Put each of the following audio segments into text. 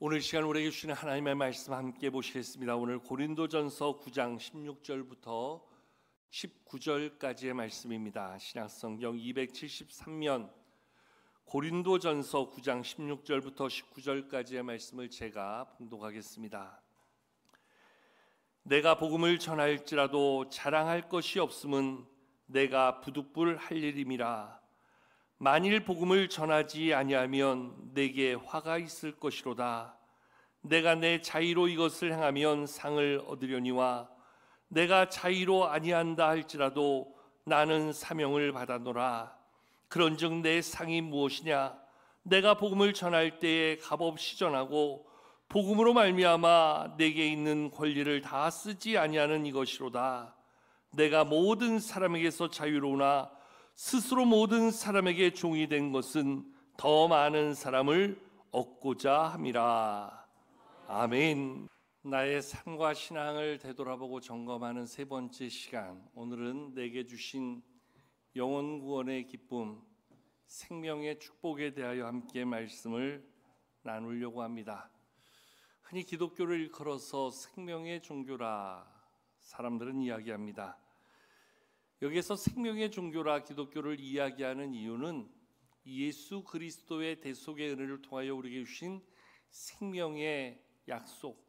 오늘 시간 우리에게 주시는 하나님의 말씀 함께 보시겠습니다. 오늘 고린도전서 9장 16절부터 19절까지의 말씀입니다. 신약성경 273면 고린도전서 9장 16절부터 19절까지의 말씀을 제가 봉독하겠습니다. 내가 복음을 전할지라도 자랑할 것이 없음은 내가 부득불할 일임이라. 만일 복음을 전하지 아니하면 내게 화가 있을 것이로다. 내가 내 자의로 이것을 행하면 상을 얻으려니와 내가 자의로 아니한다 할지라도 나는 사명을 받아노라. 그런즉 내 상이 무엇이냐? 내가 복음을 전할 때에 값없이 전하고 복음으로 말미암아 내게 있는 권리를 다 쓰지 아니하는 이것이로다. 내가 모든 사람에게서 자유로우나 스스로 모든 사람에게 종이 된 것은 더 많은 사람을 얻고자 함이라. 아멘. 나의 삶과 신앙을 되돌아보고 점검하는 세 번째 시간, 오늘은 내게 주신 영혼 구원의 기쁨, 생명의 축복에 대하여 함께 말씀을 나누려고 합니다. 흔히 기독교를 일컬어서 생명의 종교라 사람들은 이야기합니다. 여기에서 생명의 종교라 기독교를 이야기하는 이유는 예수 그리스도의 대속의 은혜를 통하여 우리에게 주신 생명의 약속,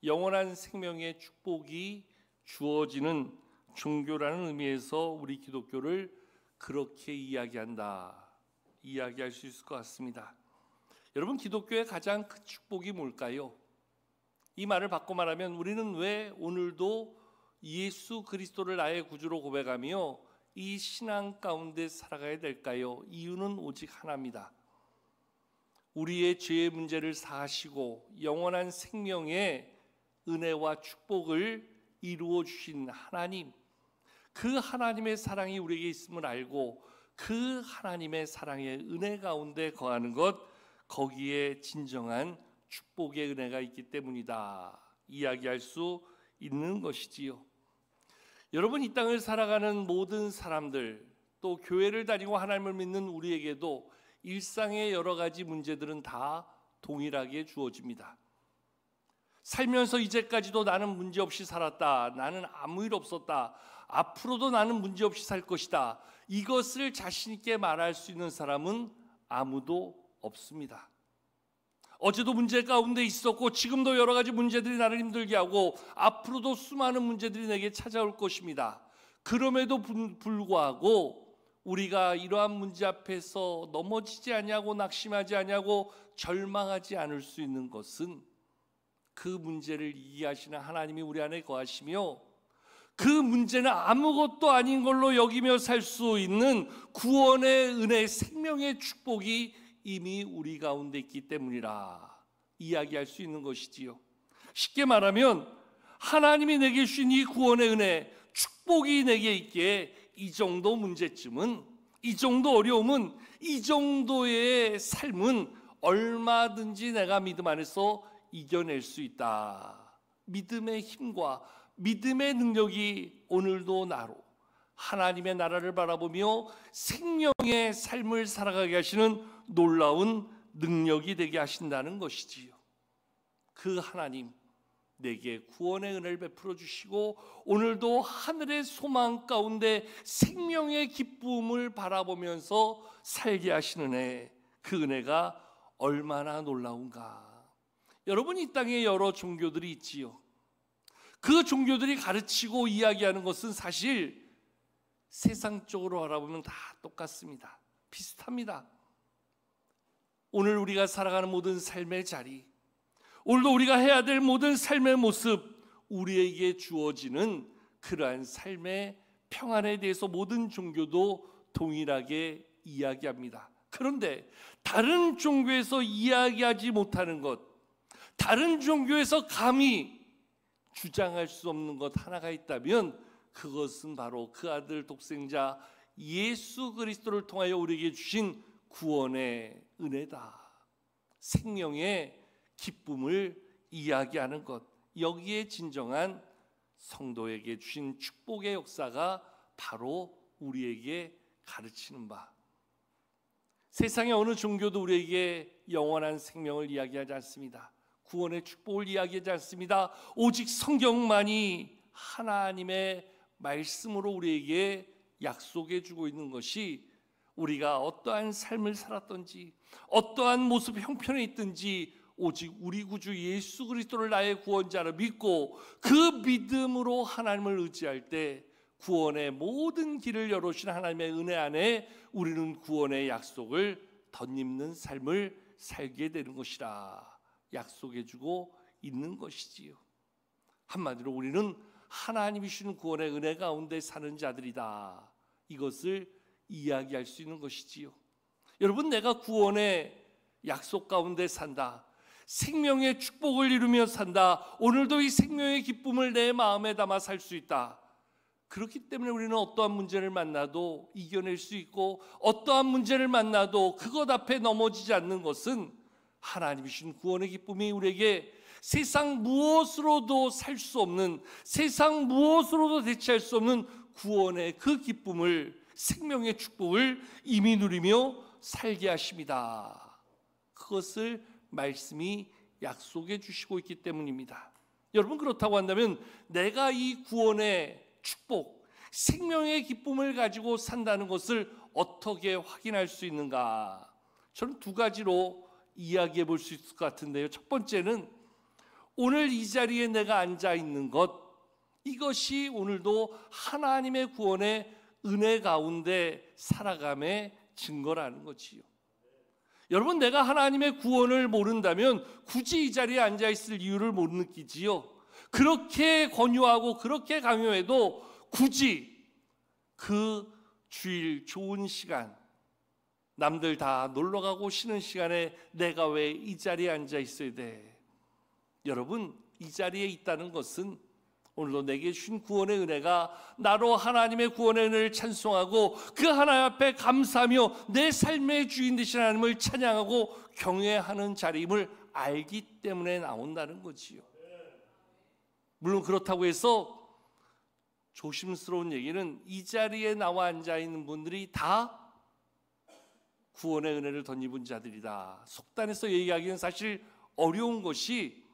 영원한 생명의 축복이 주어지는 종교라는 의미에서 우리 기독교를 그렇게 이야기할 수 있을 것 같습니다. 여러분, 기독교의 가장 큰 축복이 뭘까요? 이 말을 바꿔 말하면 우리는 왜 오늘도 예수 그리스도를 나의 구주로 고백하며 이 신앙 가운데 살아가야 될까요? 이유는 오직 하나입니다. 우리의 죄의 문제를 사하시고 영원한 생명의 은혜와 축복을 이루어 주신 하나님, 그 하나님의 사랑이 우리에게 있음을 알고 그 하나님의 사랑의 은혜 가운데 거하는 것, 거기에 진정한 축복의 은혜가 있기 때문이다 이야기할 수 있는 것이지요. 여러분, 이 땅을 살아가는 모든 사람들, 또 교회를 다니고 하나님을 믿는 우리에게도 일상의 여러 가지 문제들은 다 동일하게 주어집니다. 살면서 이제까지도 나는 문제없이 살았다, 나는 아무 일 없었다, 앞으로도 나는 문제없이 살 것이다, 이것을 자신 있게 말할 수 있는 사람은 아무도 없습니다. 어제도 문제 가운데 있었고 지금도 여러 가지 문제들이 나를 힘들게 하고 앞으로도 수많은 문제들이 내게 찾아올 것입니다. 그럼에도 불구하고 우리가 이러한 문제 앞에서 넘어지지 아니하고 낙심하지 아니하고 절망하지 않을 수 있는 것은 그 문제를 이해하시는 하나님이 우리 안에 거하시며 그 문제는 아무것도 아닌 걸로 여기며 살 수 있는 구원의 은혜, 생명의 축복이 이미 우리 가운데 있기 때문이라 이야기할 수 있는 것이지요. 쉽게 말하면 하나님이 내게 주신 이 구원의 은혜, 축복이 내게 있기에 이 정도 문제쯤은, 이 정도 어려움은, 이 정도의 삶은 얼마든지 내가 믿음 안에서 이겨낼 수 있다. 믿음의 힘과 믿음의 능력이 오늘도 나로 하나님의 나라를 바라보며 생명의 삶을 살아가게 하시는 놀라운 능력이 되게 하신다는 것이지요. 그 하나님, 내게 구원의 은혜를 베풀어 주시고 오늘도 하늘의 소망 가운데 생명의 기쁨을 바라보면서 살게 하시는 은혜, 그 은혜가 얼마나 놀라운가. 여러분, 이 땅에 여러 종교들이 있지요. 그 종교들이 가르치고 이야기하는 것은 사실 세상적으로 알아보면 다 똑같습니다. 비슷합니다. 오늘 우리가 살아가는 모든 삶의 자리, 오늘도 우리가 해야 될 모든 삶의 모습, 우리에게 주어지는 그러한 삶의 평안에 대해서 모든 종교도 동일하게 이야기합니다. 그런데 다른 종교에서 이야기하지 못하는 것, 다른 종교에서 감히 주장할 수 없는 것 하나가 있다면 그것은 바로 그 아들 독생자 예수 그리스도를 통하여 우리에게 주신 구원의 은혜다. 생명의 기쁨을 이야기하는 것, 여기에 진정한 성도에게 주신 축복의 역사가 바로 우리에게 가르치는 바. 세상의 어느 종교도 우리에게 영원한 생명을 이야기하지 않습니다. 구원의 축복을 이야기하지 않습니다. 오직 성경만이 하나님의 말씀으로 우리에게 약속해 주고 있는 것이 우리가 어떠한 삶을 살았던지 어떠한 모습 형편에 있든지 오직 우리 구주 예수 그리스도를 나의 구원자로 믿고 그 믿음으로 하나님을 의지할 때 구원의 모든 길을 열어주신 하나님의 은혜 안에 우리는 구원의 약속을 덧입는 삶을 살게 되는 것이라 약속해 주고 있는 것이지요. 한마디로 우리는 하나님이 주시는 구원의 은혜 가운데 사는 자들이다. 이것을 이야기할 수 있는 것이지요. 여러분, 내가 구원의 약속 가운데 산다. 생명의 축복을 이루며 산다. 오늘도 이 생명의 기쁨을 내 마음에 담아 살 수 있다. 그렇기 때문에 우리는 어떠한 문제를 만나도 이겨낼 수 있고 어떠한 문제를 만나도 그것 앞에 넘어지지 않는 것은 하나님이 주신 구원의 기쁨이 우리에게 세상 무엇으로도 살 수 없는, 세상 무엇으로도 대체할 수 없는 구원의 그 기쁨을, 생명의 축복을 이미 누리며 살게 하십니다. 그것을 말씀이 약속해 주시고 있기 때문입니다. 여러분, 그렇다고 한다면 내가 이 구원의 축복, 생명의 기쁨을 가지고 산다는 것을 어떻게 확인할 수 있는가? 저는 두 가지로 이야기해 볼 수 있을 것 같은데요. 첫 번째는 오늘 이 자리에 내가 앉아 있는 것, 이것이 오늘도 하나님의 구원의 은혜 가운데 살아감의 증거라는 거지요. 여러분, 내가 하나님의 구원을 모른다면 굳이 이 자리에 앉아 있을 이유를 못 느끼지요. 그렇게 권유하고 그렇게 강요해도 굳이 그 주일 좋은 시간, 남들 다 놀러가고 쉬는 시간에 내가 왜 이 자리에 앉아 있어야 돼? 여러분, 이 자리에 있다는 것은 오늘도 내게 주신 구원의 은혜가 나로 하나님의 구원의 은혜를 찬송하고 그 하나님 앞에 감사하며 내 삶의 주인 되신 하나님을 찬양하고 경외하는 자리임을 알기 때문에 나온다는 거지요. 물론 그렇다고 해서 조심스러운 얘기는 이 자리에 나와 앉아 있는 분들이 다 구원의 은혜를 덧입은 자들이다. 속단해서 얘기하기는 사실 어려운 것이,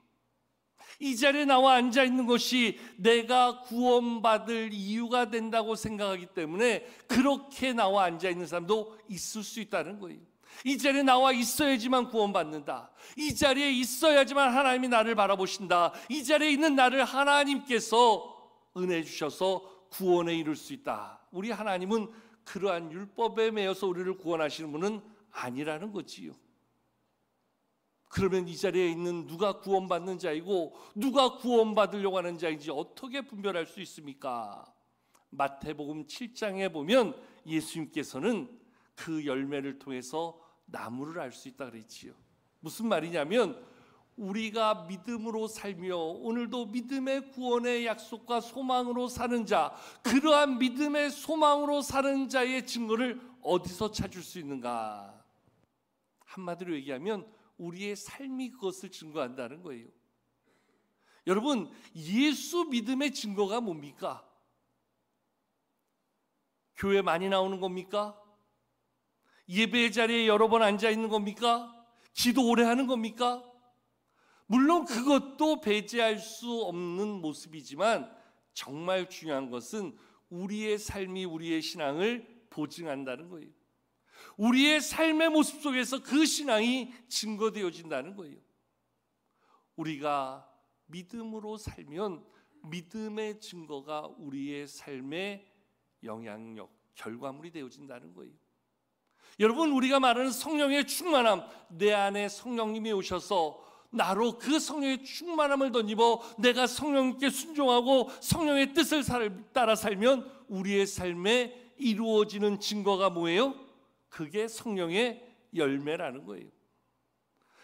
이 자리에 나와 앉아 있는 것이 내가 구원받을 이유가 된다고 생각하기 때문에 그렇게 나와 앉아 있는 사람도 있을 수 있다는 거예요. 이 자리에 나와 있어야지만 구원받는다. 이 자리에 있어야지만 하나님이 나를 바라보신다. 이 자리에 있는 나를 하나님께서 은혜 주셔서 구원에 이룰 수 있다. 우리 하나님은 그러한 율법에 매여서 우리를 구원하시는 분은 아니라는 거지요. 그러면 이 자리에 있는 누가 구원받는 자이고 누가 구원받으려고 하는 자인지 어떻게 분별할 수 있습니까? 마태복음 7장에 보면 예수님께서는 그 열매를 통해서 나무를 알 수 있다 그랬지요. 무슨 말이냐면 우리가 믿음으로 살며 오늘도 믿음의 구원의 약속과 소망으로 사는 자, 그러한 믿음의 소망으로 사는 자의 증거를 어디서 찾을 수 있는가? 한마디로 얘기하면 우리의 삶이 그것을 증거한다는 거예요. 여러분, 예수 믿음의 증거가 뭡니까? 교회 많이 나오는 겁니까? 예배 자리에 여러 번 앉아 있는 겁니까? 기도 오래 하는 겁니까? 물론 그것도 배제할 수 없는 모습이지만 정말 중요한 것은 우리의 삶이 우리의 신앙을 보증한다는 거예요. 우리의 삶의 모습 속에서 그 신앙이 증거되어진다는 거예요. 우리가 믿음으로 살면 믿음의 증거가 우리의 삶의 영향력, 결과물이 되어진다는 거예요. 여러분, 우리가 말하는 성령의 충만함, 내 안에 성령님이 오셔서 나로 그 성령의 충만함을 덧입어 내가 성령님께 순종하고 성령의 뜻을 따라 살면 우리의 삶에 이루어지는 증거가 뭐예요? 그게 성령의 열매라는 거예요.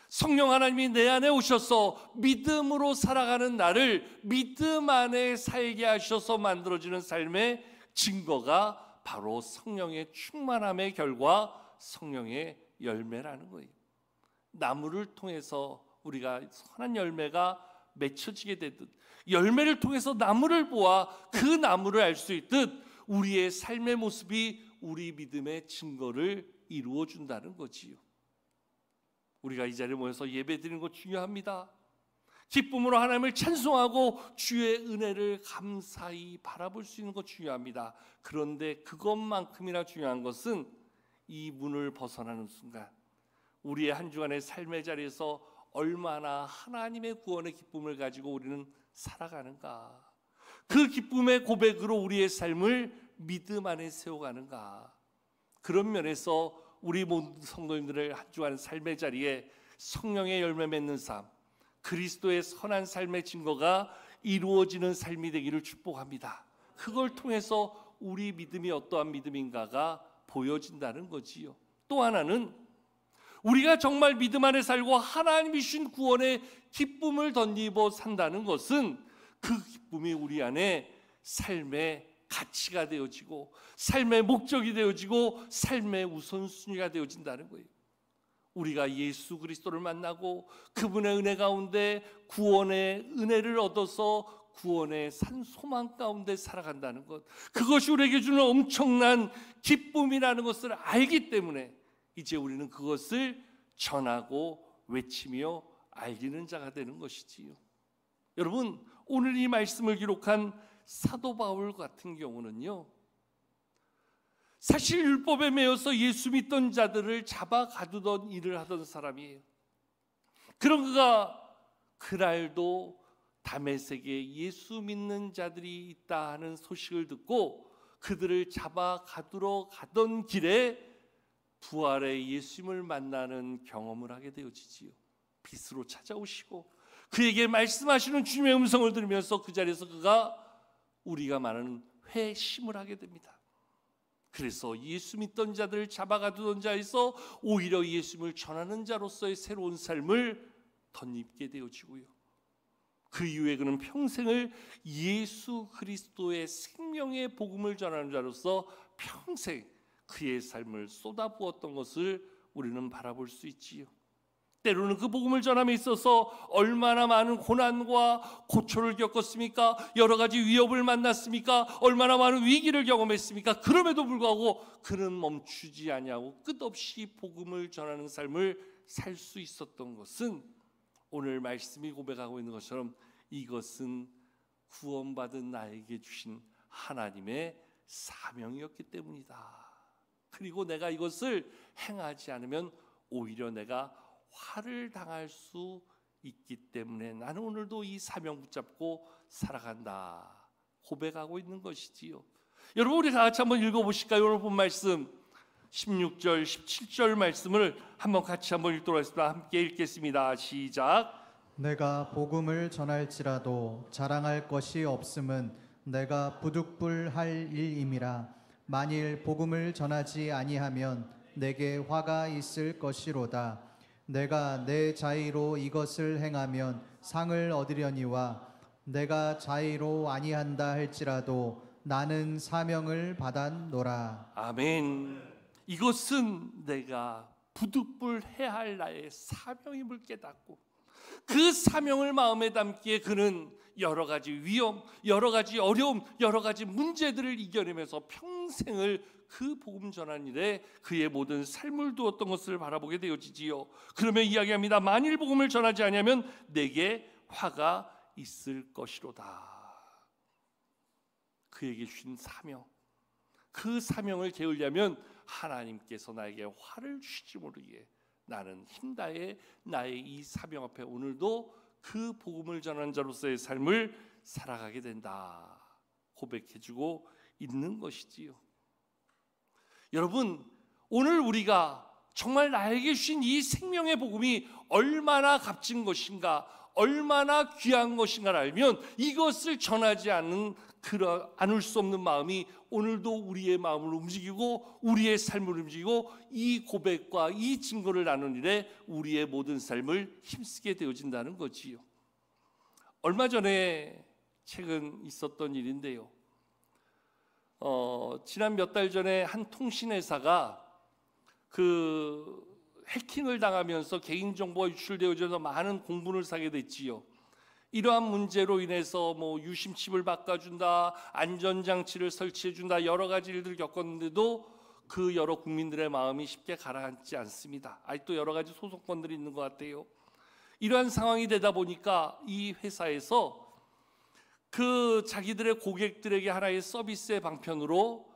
성령 하나님이 내 안에 오셔서 믿음으로 살아가는 나를 믿음 안에 살게 하셔서 만들어지는 삶의 증거가 바로 성령의 충만함의 결과, 성령의 열매라는 거예요. 나무를 통해서 우리가 선한 열매가 맺혀지게 되듯, 열매를 통해서 나무를 보아 그 나무를 알 수 있듯 우리의 삶의 모습이 우리 믿음의 증거를 이루어 준다는 거지요. 우리가 이 자리에 모여서 예배 드리는 것 중요합니다. 기쁨으로 하나님을 찬송하고 주의 은혜를 감사히 바라볼 수 있는 것 중요합니다. 그런데 그것만큼이나 중요한 것은 이 문을 벗어나는 순간 우리의 한 주간의 삶의 자리에서 얼마나 하나님의 구원의 기쁨을 가지고 우리는 살아가는가, 그 기쁨의 고백으로 우리의 삶을 믿음 안에 세워가는가. 그런 면에서 우리 모든 성도님들의 한 주간 삶의 자리에 성령의 열매 맺는 삶, 그리스도의 선한 삶의 증거가 이루어지는 삶이 되기를 축복합니다. 그걸 통해서 우리 믿음이 어떠한 믿음인가가 보여진다는 거지요. 또 하나는 우리가 정말 믿음 안에 살고 하나님이 주신 구원의 기쁨을 덧입어 산다는 것은 그 기쁨이 우리 안에 삶의 가치가 되어지고 삶의 목적이 되어지고 삶의 우선순위가 되어진다는 거예요. 우리가 예수 그리스도를 만나고 그분의 은혜 가운데 구원의 은혜를 얻어서 구원의 산 소망 가운데 살아간다는 것, 그것이 우리에게 주는 엄청난 기쁨이라는 것을 알기 때문에 이제 우리는 그것을 전하고 외치며 알리는 자가 되는 것이지요. 여러분, 오늘 이 말씀을 기록한 사도 바울 같은 경우는요, 사실 율법에 매여서 예수 믿던 자들을 잡아 가두던 일을 하던 사람이에요. 그런 그가 그날도 다메섹에 예수 믿는 자들이 있다 하는 소식을 듣고 그들을 잡아 가두러 가던 길에 부활의 예수님을 만나는 경험을 하게 되어지지요. 빛으로 찾아오시고 그에게 말씀하시는 주님의 음성을 들으면서 그 자리에서 그가 우리가 말하는 회심을 하게 됩니다. 그래서 예수 믿던 자들을 잡아가두던 자에서 오히려 예수님을 전하는 자로서의 새로운 삶을 덧입게 되어지고요. 그 이후에 그는 평생을 예수 그리스도의 생명의 복음을 전하는 자로서 평생 그의 삶을 쏟아부었던 것을 우리는 바라볼 수 있지요. 때로는 그 복음을 전함에 있어서 얼마나 많은 고난과 고초를 겪었습니까? 여러 가지 위협을 만났습니까? 얼마나 많은 위기를 경험했습니까? 그럼에도 불구하고 그는 멈추지 아니하고 끝없이 복음을 전하는 삶을 살 수 있었던 것은 오늘 말씀이 고백하고 있는 것처럼 이것은 구원받은 나에게 주신 하나님의 사명이었기 때문이다. 그리고 내가 이것을 행하지 않으면 오히려 내가 화를 당할 수 있기 때문에 나는 오늘도 이 사명 붙잡고 살아간다 고백하고 있는 것이지요. 여러분, 우리 다 같이 한번 읽어보실까요? 오늘 본 말씀 16절 17절 말씀을 한번 같이 한번 읽도록 하겠습니다. 함께 읽겠습니다. 시작. 내가 복음을 전할지라도 자랑할 것이 없음은 내가 부득불할 일임이라. 만일 복음을 전하지 아니하면 내게 화가 있을 것이로다. 내가 내 자의로 이것을 행하면 상을 얻으려니와 내가 자의로 아니한다 할지라도 나는 사명을 받았노라. 아멘. 이것은 내가 부득불해야 할 나의 사명임을 깨닫고 그 사명을 마음에 담기에 그는 여러 가지 위험, 여러 가지 어려움, 여러 가지 문제들을 이겨내면서 평생을 그 복음 전한 일에 그의 모든 삶을 두었던 것을 바라보게 되어지지요. 그러면 이야기합니다. 만일 복음을 전하지 아니하면 내게 화가 있을 것이로다. 그에게 주신 사명, 그 사명을 게으려면 하나님께서 나에게 화를 주시지 모르게 나는 힘다해 나의 이 사명 앞에 오늘도 그 복음을 전하는 자로서의 삶을 살아가게 된다 고백해주고 있는 것이지요. 여러분, 오늘 우리가 정말 나에게 주신 이 생명의 복음이 얼마나 값진 것인가, 얼마나 귀한 것인가를 알면 이것을 전하지 않을 수 없는 마음이 오늘도 우리의 마음을 움직이고 우리의 삶을 움직이고 이 고백과 이 증거를 나누는 일에 우리의 모든 삶을 힘쓰게 되어진다는 거지요. 얼마 전에 최근 있었던 일인데요. 지난 몇 달 전에 한 통신회사가 그 해킹을 당하면서 개인정보가 유출되어져서 많은 공분을 사게 됐지요. 이러한 문제로 인해서 유심칩을 바꿔준다, 안전장치를 설치해준다, 여러 가지 일들을 겪었는데도 그 여러 국민들의 마음이 쉽게 가라앉지 않습니다. 아직도 여러 가지 소송권들이 있는 것 같아요. 이러한 상황이 되다 보니까 이 회사에서 그 자기들의 고객들에게 하나의 서비스의 방편으로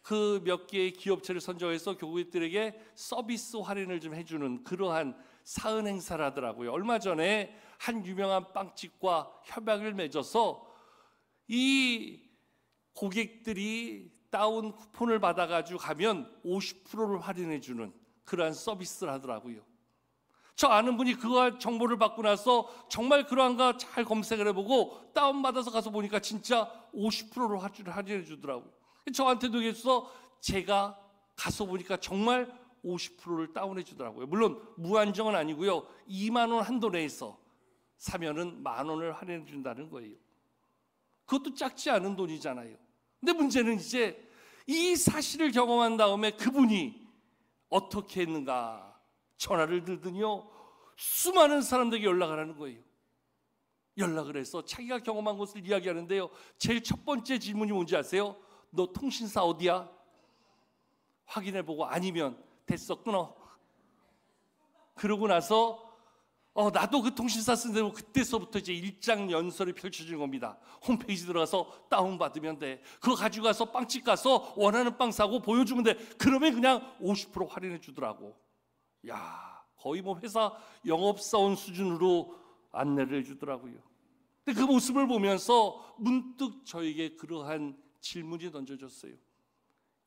그 몇 개의 기업체를 선정해서 고객들에게 서비스 할인을 좀 해주는 그러한 사은 행사를 하더라고요. 얼마 전에 한 유명한 빵집과 협약을 맺어서 이 고객들이 다운 쿠폰을 받아가지고 가면 50%를 할인해주는 그러한 서비스를 하더라고요. 저 아는 분이 그 정보를 받고 나서 정말 그러한가 잘 검색을 해보고 다운받아서 가서 보니까 진짜 50%를 할인해 주더라고요. 저한테도 그래서 제가 가서 보니까 정말 50%를 다운해 주더라고요. 물론 무한정은 아니고요. 2만 원 한도 내에서 사면은 10,000원을 할인해 준다는 거예요. 그것도 작지 않은 돈이잖아요. 근데 문제는 이제 이 사실을 경험한 다음에 그분이 어떻게 했는가? 전화를 들더니요, 수많은 사람들에게 연락을 하는 거예요. 연락을 해서 자기가 경험한 것을 이야기하는데요, 제일 첫 번째 질문이 뭔지 아세요? 너 통신사 어디야? 확인해보고 아니면 됐어, 끊어. 그러고 나서 나도 그 통신사 쓴 대로 그때서부터 이제 일장 연설이 펼쳐지는 겁니다. 홈페이지 들어가서 다운받으면 돼. 그거 가지고 가서 빵집 가서 원하는 빵 사고 보여주면 돼. 그러면 그냥 50% 할인해 주더라고. 야, 거의 뭐 회사 영업사원 수준으로 안내를 해주더라고요. 근데 그 모습을 보면서 문득 저에게 그러한 질문이 던져졌어요.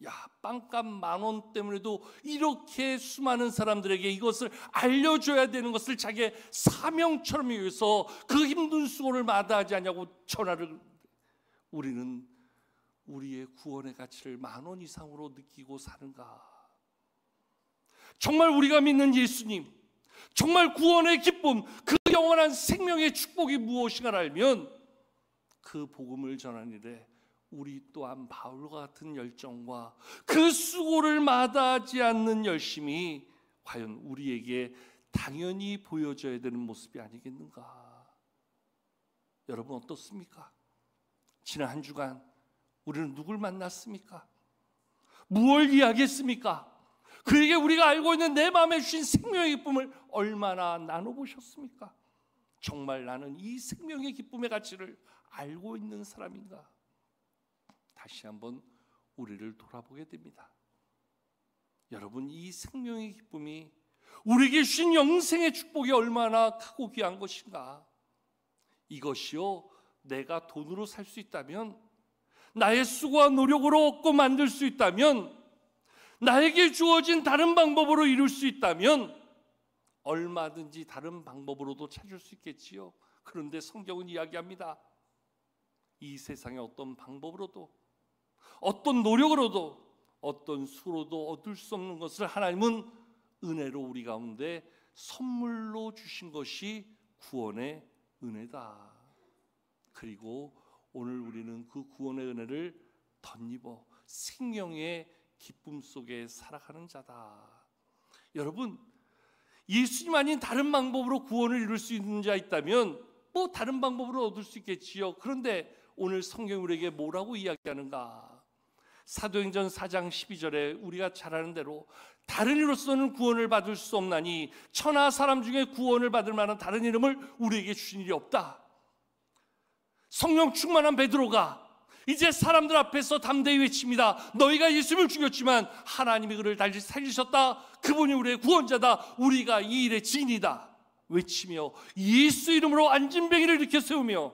야, 빵값 10,000원 때문에도 이렇게 수많은 사람들에게 이것을 알려줘야 되는 것을 자기의 사명처럼 여기서 그 힘든 수고를 마다하지 않냐고 전화를. 우리는 우리의 구원의 가치를 10,000원 이상으로 느끼고 사는가? 정말 우리가 믿는 예수님, 정말 구원의 기쁨, 그 영원한 생명의 축복이 무엇인가를 알면 그 복음을 전하는 일에 우리 또한 바울과 같은 열정과 그 수고를 마다하지 않는 열심이 과연 우리에게 당연히 보여져야 되는 모습이 아니겠는가? 여러분 어떻습니까? 지난 한 주간 우리는 누굴 만났습니까? 무엇을 이야기했습니까? 그에게 우리가 알고 있는 내 마음에 주신 생명의 기쁨을 얼마나 나눠보셨습니까? 정말 나는 이 생명의 기쁨의 가치를 알고 있는 사람인가? 다시 한번 우리를 돌아보게 됩니다. 여러분, 이 생명의 기쁨이 우리에게 주신 영생의 축복이 얼마나 크고 귀한 것인가? 이것이요, 내가 돈으로 살 수 있다면, 나의 수고와 노력으로 얻고 만들 수 있다면, 나에게 주어진 다른 방법으로 이룰 수 있다면 얼마든지 다른 방법으로도 찾을 수 있겠지요. 그런데 성경은 이야기합니다. 이 세상의 어떤 방법으로도, 어떤 노력으로도, 어떤 수로도 얻을 수 없는 것을 하나님은 은혜로 우리 가운데 선물로 주신 것이 구원의 은혜다. 그리고 오늘 우리는 그 구원의 은혜를 덧입어 생명의 기쁨 속에 살아가는 자다. 여러분, 예수님 아닌 다른 방법으로 구원을 이룰 수 있는 자 있다면 뭐 다른 방법으로 얻을 수 있겠지요. 그런데 오늘 성경이 우리에게 뭐라고 이야기하는가? 사도행전 4장 12절에 우리가 잘 아는 대로 다른 이로서는 구원을 받을 수 없나니 천하 사람 중에 구원을 받을 만한 다른 이름을 우리에게 주신 일이 없다. 성령 충만한 베드로가 이제 사람들 앞에서 담대히 외칩니다. 너희가 예수님을 죽였지만 하나님이 그를 다시 살리셨다. 그분이 우리의 구원자다. 우리가 이 일의 증인이다. 외치며 예수 이름으로 안진뱅이를 일으켜 세우며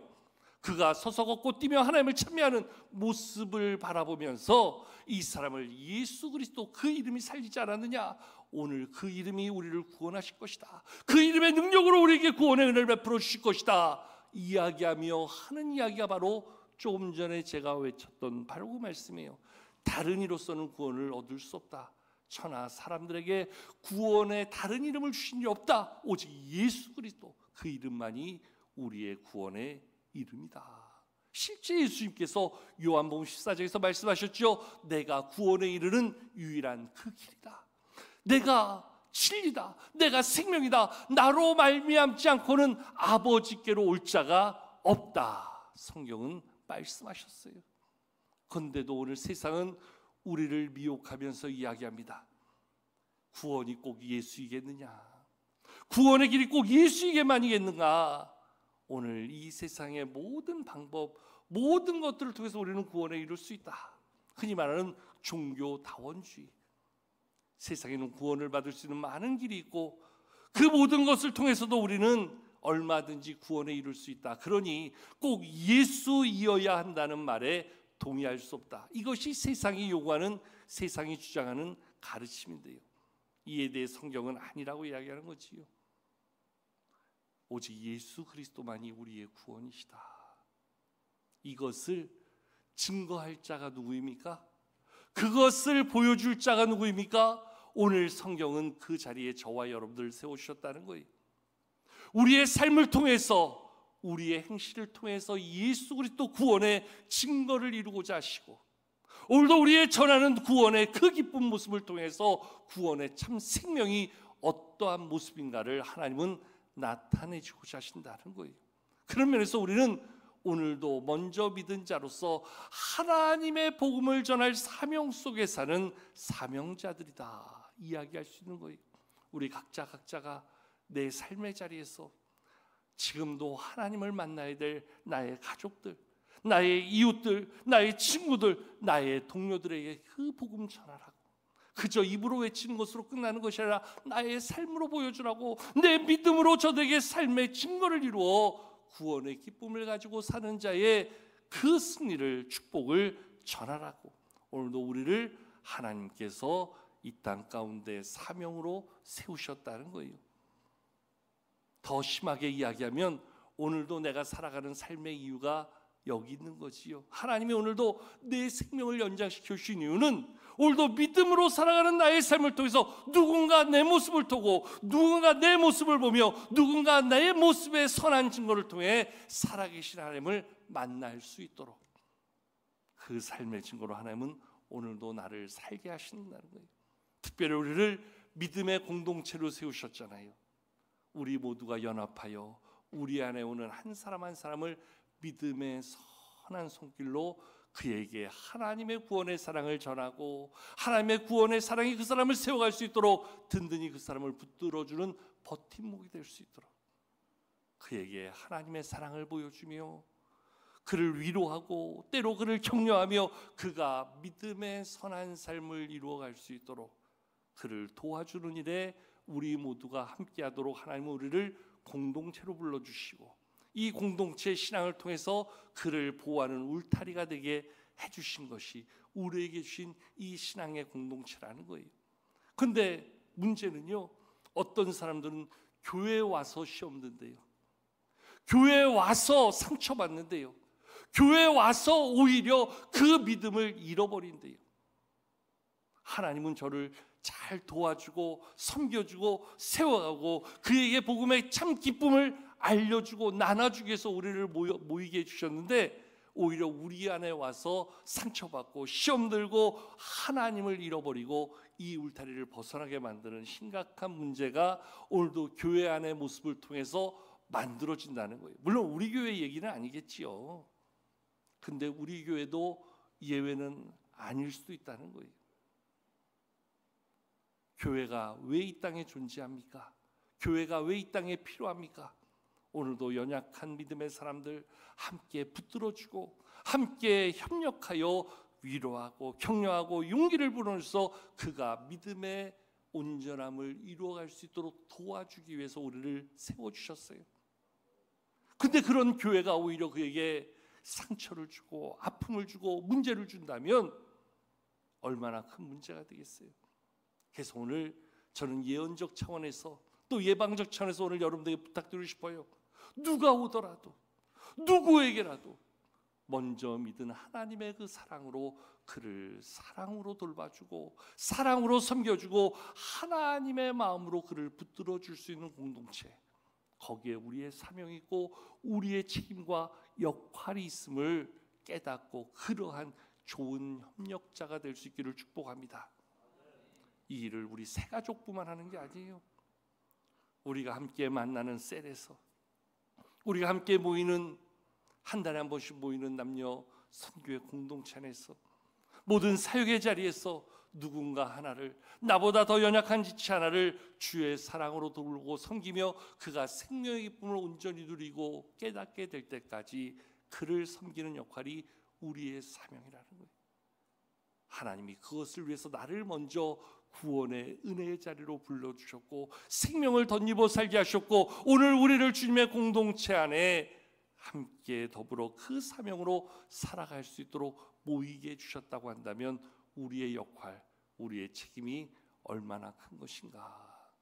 그가 서서 걷고 뛰며 하나님을 찬미하는 모습을 바라보면서 이 사람을 예수 그리스도 그 이름이 살리지 않았느냐? 오늘 그 이름이 우리를 구원하실 것이다. 그 이름의 능력으로 우리에게 구원의 은혜를 베풀어 주실 것이다. 이야기하며 하는 이야기가 바로 조금 전에 제가 외쳤던 바로 그 말씀이에요. 다른 이로서는 구원을 얻을 수 없다. 천하 사람들에게 구원의 다른 이름을 주신 일 없다. 오직 예수 그리스도 그 이름만이 우리의 구원의 이름이다. 실제 예수님께서 요한복음 14장에서 말씀하셨죠. 내가 구원에 이르는 유일한 그 길이다. 내가 진리다. 내가 생명이다. 나로 말미암지 않고는 아버지께로 올 자가 없다. 성경은 말씀하셨어요. 그런데도 오늘 세상은 우리를 미혹하면서 이야기합니다. 구원이 꼭 예수이겠느냐? 구원의 길이 꼭 예수에게만이겠는가? 오늘 이 세상의 모든 방법, 모든 것들을 통해서 우리는 구원에 이룰 수 있다. 흔히 말하는 종교다원주의. 세상에는 구원을 받을 수 있는 많은 길이 있고 그 모든 것을 통해서도 우리는 얼마든지 구원에 이룰 수 있다. 그러니 꼭 예수이어야 한다는 말에 동의할 수 없다. 이것이 세상이 요구하는, 세상이 주장하는 가르침인데요. 이에 대해 성경은 아니라고 이야기하는 거지요. 오직 예수 그리스도만이 우리의 구원이시다. 이것을 증거할 자가 누구입니까? 그것을 보여줄 자가 누구입니까? 오늘 성경은 그 자리에 저와 여러분들 세우셨다는 거예요. 우리의 삶을 통해서, 우리의 행실을 통해서 예수 그리스도 구원의 증거를 이루고자 하시고, 오늘도 우리의 전하는 구원의 그 기쁜 모습을 통해서 구원의 참 생명이 어떠한 모습인가를 하나님은 나타내주고자 하신다는 거예요. 그런 면에서 우리는 오늘도 먼저 믿은 자로서 하나님의 복음을 전할 사명 속에 사는 사명자들이다 이야기할 수 있는 거예요. 우리 각자가 내 삶의 자리에서 지금도 하나님을 만나야 될 나의 가족들, 나의 이웃들, 나의 친구들, 나의 동료들에게 그 복음 전하라고, 그저 입으로 외치는 것으로 끝나는 것이 아니라 나의 삶으로 보여주라고, 내 믿음으로 저들에게 삶의 증거를 이루어 구원의 기쁨을 가지고 사는 자의 그 승리를, 축복을 전하라고 오늘도 우리를 하나님께서 이 땅 가운데 사명으로 세우셨다는 거예요. 더 심하게 이야기하면 오늘도 내가 살아가는 삶의 이유가 여기 있는 거지요. 하나님이 오늘도 내 생명을 연장시켜 주신 이유는 오늘도 믿음으로 살아가는 나의 삶을 통해서 누군가 내 모습을 보고, 누군가 내 모습을 보며, 누군가 나의 모습의 선한 증거를 통해 살아계신 하나님을 만날 수 있도록, 그 삶의 증거로 하나님은 오늘도 나를 살게 하신다는 거예요. 특별히 우리를 믿음의 공동체로 세우셨잖아요. 우리 모두가 연합하여 우리 안에 오는 한 사람 한 사람을 믿음의 선한 손길로 그에게 하나님의 구원의 사랑을 전하고, 하나님의 구원의 사랑이 그 사람을 세워갈 수 있도록 든든히 그 사람을 붙들어주는 버팀목이 될 수 있도록 그에게 하나님의 사랑을 보여주며 그를 위로하고 때로 그를 격려하며 그가 믿음의 선한 삶을 이루어갈 수 있도록 그를 도와주는 일에 우리 모두가 함께하도록 하나님은 우리를 공동체로 불러주시고, 이 공동체의 신앙을 통해서 그를 보호하는 울타리가 되게 해주신 것이 우리에게 주신 이 신앙의 공동체라는 거예요. 그런데 문제는요, 어떤 사람들은 교회에 와서 시험 든대요. 교회에 와서 상처받는데요. 교회에 와서 오히려 그 믿음을 잃어버린대요. 하나님은 저를 잘 도와주고 섬겨주고 세워가고 그에게 복음의 참 기쁨을 알려주고 나눠주기 위해서 우리를 모이게 해주셨는데, 오히려 우리 안에 와서 상처받고 시험 들고 하나님을 잃어버리고 이 울타리를 벗어나게 만드는 심각한 문제가 오늘도 교회 안의 모습을 통해서 만들어진다는 거예요. 물론 우리 교회 얘기는 아니겠지요. 근데 우리 교회도 예외는 아닐 수도 있다는 거예요. 교회가 왜 이 땅에 존재합니까? 교회가 왜 이 땅에 필요합니까? 오늘도 연약한 믿음의 사람들 함께 붙들어주고 함께 협력하여 위로하고 격려하고 용기를 불어넣어서 그가 믿음의 온전함을 이루어갈 수 있도록 도와주기 위해서 우리를 세워주셨어요. 근데 그런 교회가 오히려 그에게 상처를 주고 아픔을 주고 문제를 준다면 얼마나 큰 문제가 되겠어요. 그래서 오늘 저는 예언적 차원에서 또 예방적 차원에서 오늘 여러분들에게 부탁드리고 싶어요. 누가 오더라도 누구에게라도 먼저 믿은 하나님의 그 사랑으로 그를 사랑으로 돌봐주고 사랑으로 섬겨주고 하나님의 마음으로 그를 붙들어 줄 수 있는 공동체, 거기에 우리의 사명이 있고 우리의 책임과 역할이 있음을 깨닫고 그러한 좋은 협력자가 될 수 있기를 축복합니다. 이 일을 우리 새가족뿐만 하는 게 아니에요. 우리가 함께 만나는 셀에서, 우리가 함께 모이는 한 달에 한 번씩 모이는 남녀 선교회 공동체 안에서, 모든 사역의 자리에서 누군가 하나를, 나보다 더 연약한 지체 하나를 주의 사랑으로 돌보고 섬기며 그가 생명의 기쁨을 온전히 누리고 깨닫게 될 때까지 그를 섬기는 역할이 우리의 사명이라는 거예요. 하나님이 그것을 위해서 나를 먼저 구원의 은혜의 자리로 불러주셨고 생명을 덧입어 살게 하셨고, 오늘 우리를 주님의 공동체 안에 함께 더불어 그 사명으로 살아갈 수 있도록 모이게 해주셨다고 한다면 우리의 역할, 우리의 책임이 얼마나 큰 것인가.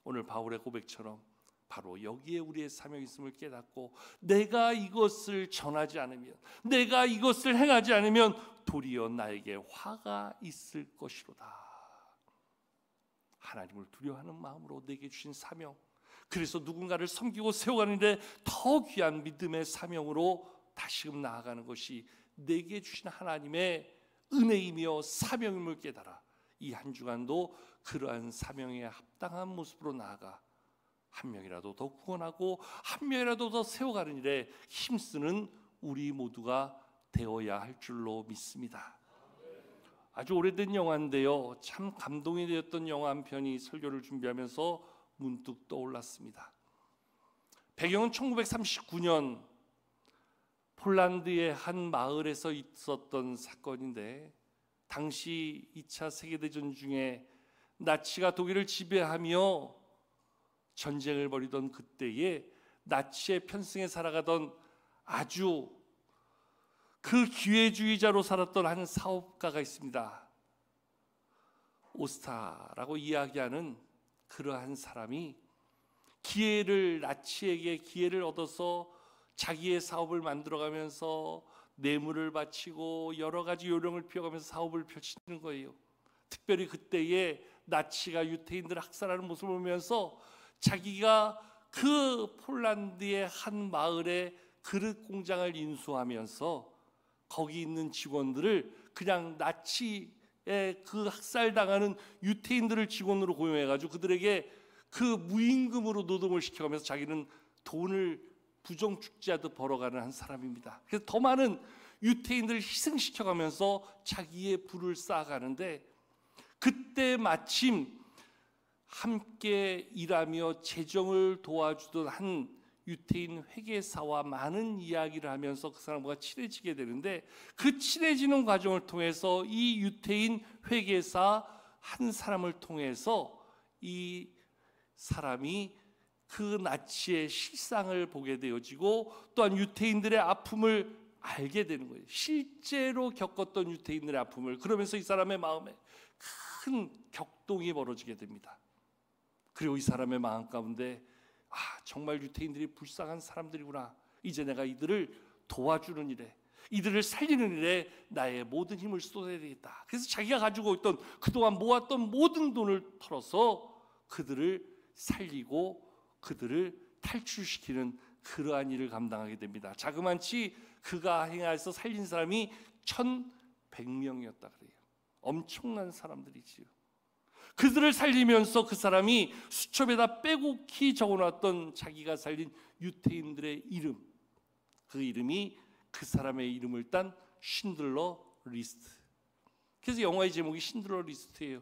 오늘 바울의 고백처럼 바로 여기에 우리의 사명이 있음을 깨닫고, 내가 이것을 전하지 않으면, 내가 이것을 행하지 않으면 도리어 나에게 화가 있을 것이로다. 하나님을 두려워하는 마음으로 내게 주신 사명, 그래서 누군가를 섬기고 세워가는 일에 더 귀한 믿음의 사명으로 다시금 나아가는 것이 내게 주신 하나님의 은혜이며 사명임을 깨달아 이 한 주간도 그러한 사명에 합당한 모습으로 나아가 한 명이라도 더 구원하고 한 명이라도 더 세워가는 일에 힘쓰는 우리 모두가 되어야 할 줄로 믿습니다. 아주 오래된 영화인데요, 참 감동이 되었던 영화 한 편이 설교를 준비하면서 문득 떠올랐습니다. 배경은 1939년 폴란드의 한 마을에서 있었던 사건인데, 당시 2차 세계대전 중에 나치가 독일을 지배하며 전쟁을 벌이던 그때에 나치의 편승에 살아가던 아주 그 기회주의자로 살았던 한 사업가가 있습니다. 오스타라고 이야기하는 그러한 사람이 나치에게 기회를 얻어서 자기의 사업을 만들어가면서 뇌물을 바치고 여러 가지 요령을 피워가면서 사업을 펼치는 거예요. 특별히 그때에 나치가 유태인들을 학살하는 모습을 보면서 자기가 그 폴란드의 한 마을에 그릇 공장을 인수하면서 거기 있는 직원들을 그냥 나치의 그 학살당하는 유태인들을 직원으로 고용해가지고 그들에게 그 무임금으로 노동을 시켜가면서 자기는 돈을 부정축제하듯 벌어가는 한 사람입니다. 그래서 더 많은 유태인들을 희생시켜가면서 자기의 부를 쌓아가는데, 그때 마침 함께 일하며 재정을 도와주던 한 유태인 회계사와 많은 이야기를 하면서 그 사람과 친해지게 되는데, 그 친해지는 과정을 통해서 이 유태인 회계사 한 사람을 통해서 이 사람이 그 나치의 실상을 보게 되어지고, 또한 유태인들의 아픔을 알게 되는 거예요. 실제로 겪었던 유태인들의 아픔을. 그러면서 이 사람의 마음에 큰 격동이 벌어지게 됩니다. 그리고 이 사람의 마음 가운데 정말 유태인들이 불쌍한 사람들이구나. 이제 내가 이들을 도와주는 일에, 이들을 살리는 일에 나의 모든 힘을 쏟아야 되겠다. 그래서 자기가 가지고 있던 그동안 모았던 모든 돈을 털어서 그들을 살리고 그들을 탈출시키는 그러한 일을 감당하게 됩니다. 자그만치 그가 행하여서 살린 사람이 1,100명이었다 그래요. 엄청난 사람들이지요. 그들을 살리면서 그 사람이 수첩에다 빼곡히 적어놨던 자기가 살린 유태인들의 이름, 그 이름이 그 사람의 이름을 딴 신들러 리스트. 그래서 영화의 제목이 신들러 리스트예요.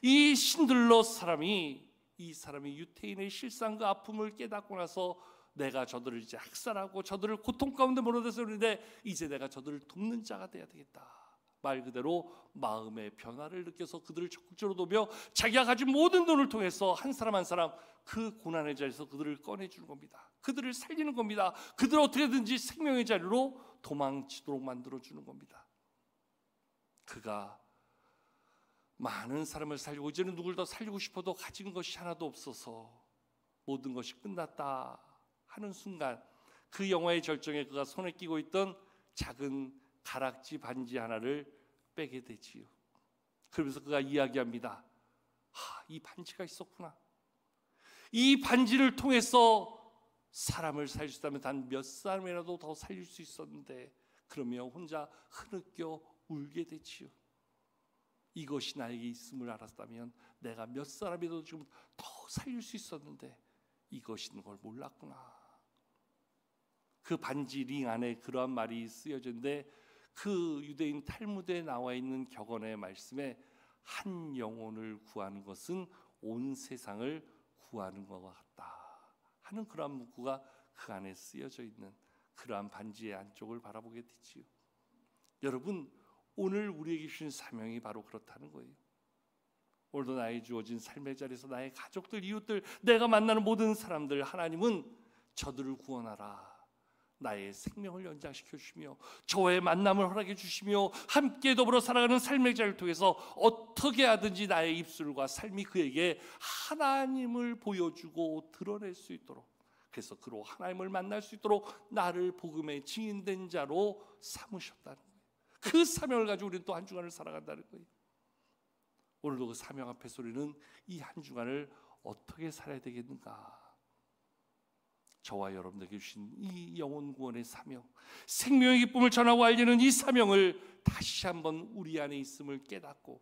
이 신들러 사람이, 이 사람이 유태인의 실상과 아픔을 깨닫고 나서 내가 저들을 이제 학살하고 저들을 고통 가운데 몰아넣어서 그러는데 이제 내가 저들을 돕는 자가 돼야 되겠다. 말 그대로 마음의 변화를 느껴서 그들을 적극적으로 돕며 자기가 가진 모든 돈을 통해서 한 사람 한 사람 그 고난의 자리에서 그들을 꺼내주는 겁니다. 그들을 살리는 겁니다. 그들을 어떻게든지 생명의 자리로 도망치도록 만들어주는 겁니다. 그가 많은 사람을 살리고 이제는 누굴 더 살리고 싶어도 가진 것이 하나도 없어서 모든 것이 끝났다 하는 순간, 그 영화의 절정에 그가 손에 끼고 있던 작은 가락지 반지 하나를 빼게 되지요. 그러면서 그가 이야기합니다. 이 반지가 있었구나. 이 반지를 통해서 사람을 살릴 수 있다면 단 몇 사람이라도 더 살릴 수 있었는데, 그러며 혼자 흐느껴 울게 되지요. 이것이 나에게 있음을 알았다면 내가 몇 사람이라도 지금 더 살릴 수 있었는데 이것이 있는 걸 몰랐구나. 그 반지 링 안에 그러한 말이 쓰여졌는데, 그 유대인 탈무드에 나와 있는 격언의 말씀에 한 영혼을 구하는 것은 온 세상을 구하는 것과 같다 하는 그러한 문구가 그 안에 쓰여져 있는 그러한 반지의 안쪽을 바라보게 되지요. 여러분, 오늘 우리에게 주신 사명이 바로 그렇다는 거예요. 오늘도 나의 주어진 삶의 자리에서 나의 가족들, 이웃들, 내가 만나는 모든 사람들, 하나님은 저들을 구원하라, 나의 생명을 연장시켜 주시며 저와의 만남을 허락해 주시며 함께 더불어 살아가는 삶의 자리를 통해서 어떻게 하든지 나의 입술과 삶이 그에게 하나님을 보여주고 드러낼 수 있도록, 그래서 그로 하나님을 만날 수 있도록 나를 복음의 증인된 자로 삼으셨다는 거예요. 그 사명을 가지고 우리는 또 한 주간을 살아간다는 거예요. 오늘도 그 사명 앞에서 우리는 이 한 주간을 어떻게 살아야 되겠는가? 저와 여러분들에게 주신 이 영혼 구원의 사명, 생명의 기쁨을 전하고 알리는 이 사명을 다시 한번 우리 안에 있음을 깨닫고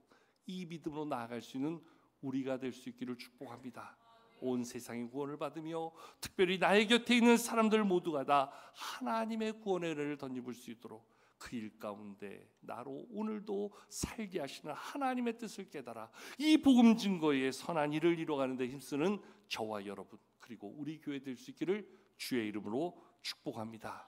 이 믿음으로 나아갈 수 있는 우리가 될 수 있기를 축복합니다. 온 세상의 구원을 받으며 특별히 나의 곁에 있는 사람들 모두가 다 하나님의 구원의 은혜를 덧입을 수 있도록 그 일 가운데 나로 오늘도 살게 하시는 하나님의 뜻을 깨달아 이 복음 증거의 선한 일을 이루어가는 데 힘쓰는 저와 여러분, 그리고 우리 교회 될 수 있기를 주의 이름으로 축복합니다.